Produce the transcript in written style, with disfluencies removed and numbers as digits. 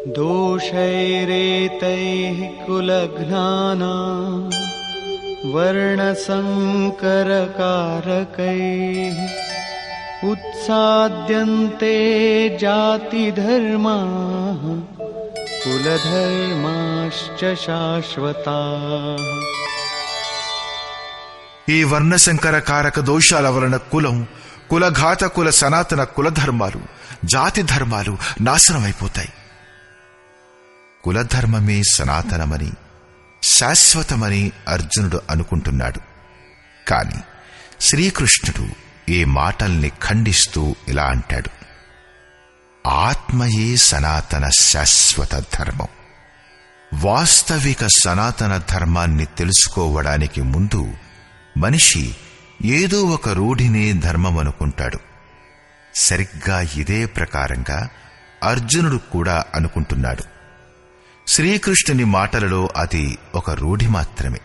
दोषैरेतैः कुलघ्नानां वर्णसंकरकारकैः उत्साद्यन्ते जातिधर्माः कुलधर्माश्च శాశ్వతాః. ఈ వర్ణశంకర కారక దోషాల వలన కులం, కులఘాత కుల సనాతన కులధర్మాలు, జాతి ధర్మాలు నాశనమైపోతాయి. కులధర్మమే సనాతనమని, శాశ్వతమని అర్జునుడు అనుకుంటున్నాడు. కాని శ్రీకృష్ణుడు ఈ మాటల్ని ఖండిస్తూ ఇలా అంటాడు: ఆత్మయే సనాతన శాశ్వత ధర్మం. వాస్తవిక సనాతన ధర్మాన్ని తెలుసుకోవడానికి ముందు మనిషి ఏదో ఒక రూఢినే ధర్మమనుకుంటాడు. సరిగ్గా ఇదే ప్రకారంగా అర్జునుడు కూడా అనుకుంటున్నాడు. శ్రీకృష్ణుని మాటలలో అది ఒక రూఢి మాత్రమే.